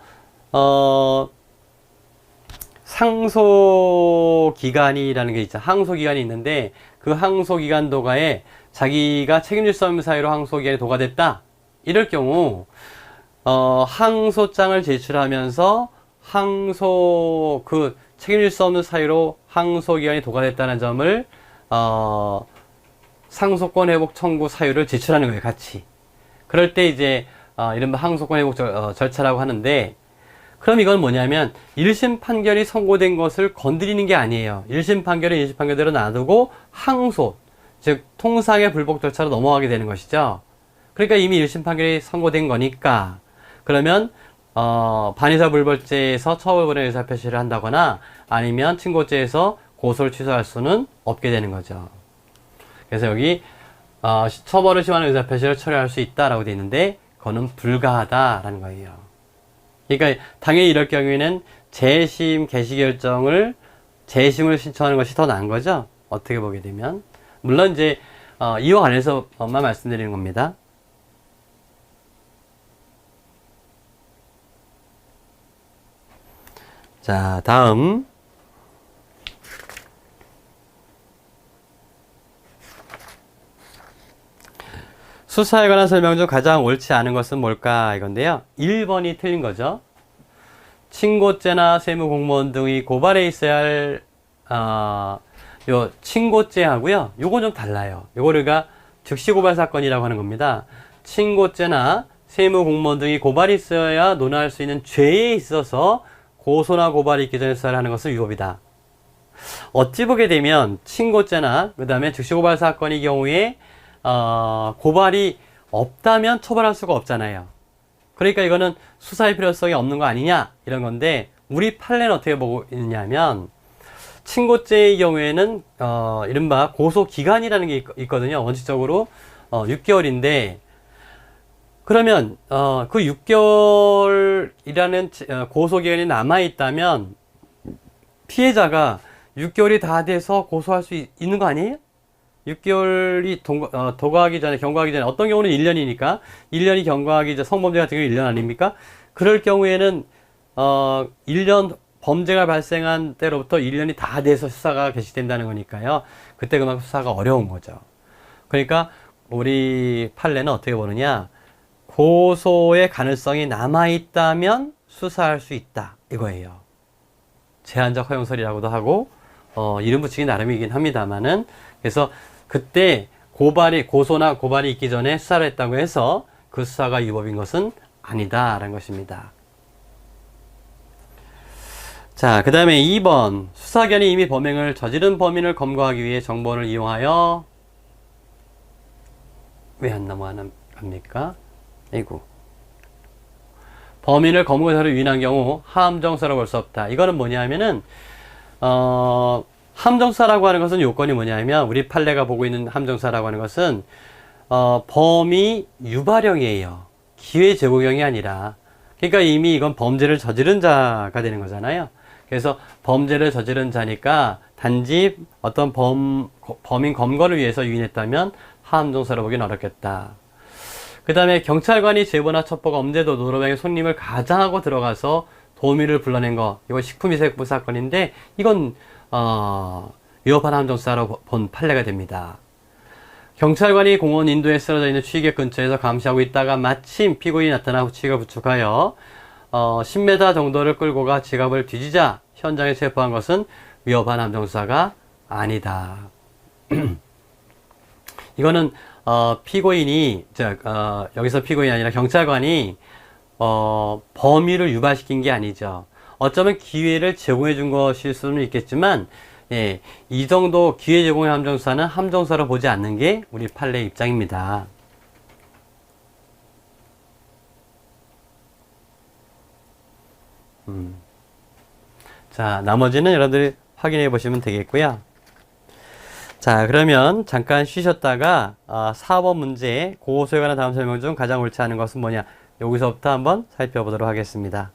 Speaker 1: 상소 기간이라는 게 있죠. 항소 기간이 있는데 그 항소 기간 도가에 자기가 책임질 수 없는 사유로 항소 기간이 도가됐다. 이럴 경우 항소장을 제출하면서 책임질 수 없는 사유로 항소 기간이 도가됐다는 점을 상소권 회복 청구 사유를 제출하는 거예요. 같이. 그럴 때 이제 이른바 항소권 회복 절차라고 하는데 그럼 이건 뭐냐면 1심 판결이 선고된 것을 건드리는 게 아니에요. 1심 판결은 1심 판결대로 놔두고 항소, 즉 통상의 불복 절차로 넘어가게 되는 것이죠. 그러니까 이미 1심 판결이 선고된 거니까 그러면 반의사 불벌죄에서 처벌본의 의사표시를 한다거나 아니면 친고죄에서 고소를 취소할 수는 없게 되는 거죠. 그래서 여기 처벌을 심하는 의사표시를 철회할 수 있다라고 되어 있는데 그거는 불가하다라는 거예요. 그러니까 당연히 이럴 경우에는 재심 개시 결정을 재심을 신청하는 것이 더 나은 거죠. 어떻게 보게 되면 물론 이제 이와 관해서만 말씀드리는 겁니다. 자, 다음 수사에 관한 설명 중 가장 옳지 않은 것은 뭘까 이건데요. 1번이 틀린 거죠. 친고죄나 세무공무원 등이 고발에 있어야 할 요 친고죄하고요. 요건 좀 달라요. 요거가 즉시고발 사건이라고 하는 겁니다. 친고죄나 세무공무원 등이 고발이 있어야 논할 수 있는 죄에 있어서 고소나 고발이 있기 전에 수사를 하는 것은 위법이다. 어찌 보게 되면 친고죄나 그 다음에 즉시고발 사건의 경우에 고발이 없다면 처벌할 수가 없잖아요. 그러니까 이거는 수사의 필요성이 없는 거 아니냐 이런 건데 우리 판례는 어떻게 보고 있냐면 친고죄의 경우에는 이른바 고소기간이라는 게 있거든요. 원칙적으로 6개월인데 그러면 그 6개월이라는 고소기간이 남아있다면 피해자가 6개월이 다 돼서 고소할 수 있는 거 아니에요? 6개월이 경과하기 전에 어떤 경우는 1년이니까 1년이 경과하기 전 성범죄 같은 경우 1년 아닙니까? 그럴 경우에는 1년 범죄가 발생한 때로부터 1년이 다 돼서 수사가 개시된다는 거니까요. 그때 그만큼 수사가 어려운 거죠. 그러니까 우리 판례는 어떻게 보느냐? 고소의 가능성이 남아있다면 수사할 수 있다 이거예요. 제한적 허용설이라고도 하고 이름 붙이기 나름이긴 합니다만은 그래서 그때 고소나 고발이 있기 전에 수사를 했다고 해서 그 수사가 위법인 것은 아니다라는 것입니다. 자, 그 다음에 2번 수사기관이 이미 범행을 저지른 범인을 검거하기 위해 정보원을 이용하여 왜 안 넘어갑니까? 아이고. 범인을 검거사로 유인한 경우 함정사라고 볼 수 없다. 이거는 뭐냐면은 함정사라고 하는 것은 요건이 뭐냐면 우리 판례가 보고 있는 함정사라고 하는 것은 범위 유발형이에요. 기회 제공형이 아니라 그러니까 이미 이건 범죄를 저지른 자가 되는 거잖아요. 그래서 범죄를 저지른 자니까 단지 어떤 범인 검거를 위해서 유인했다면 함정사로 보기는 어렵겠다. 그 다음에 경찰관이 제보나 첩보가 엄제도 노름병의 손님을 가장하고 들어가서 도우미를 불러낸 거 이건 식품위생부 사건인데 이건 위법한 함정사로 본 판례가 됩니다. 경찰관이 공원 인도에 쓰러져 있는 취객 근처에서 감시하고 있다가 마침 피고인이 나타나 취객을 부축하여 10m 정도를 끌고 가 지갑을 뒤지자 현장에 체포한 것은 위법한 함정사가 아니다. 이거는 피고인이 여기서 피고인이 아니라 경찰관이 범위를 유발시킨 게 아니죠. 어쩌면 기회를 제공해 준 것일 수는 있겠지만 예, 이 정도 기회 제공의 함정사는 함정사로 보지 않는 게 우리 판례 입장입니다. 자, 나머지는 여러분들이 확인해 보시면 되겠고요. 자, 그러면 잠깐 쉬셨다가 4번 문제 고소에 관한 다음 설명 중 가장 옳지 않은 것은 뭐냐 여기서부터 한번 살펴보도록 하겠습니다.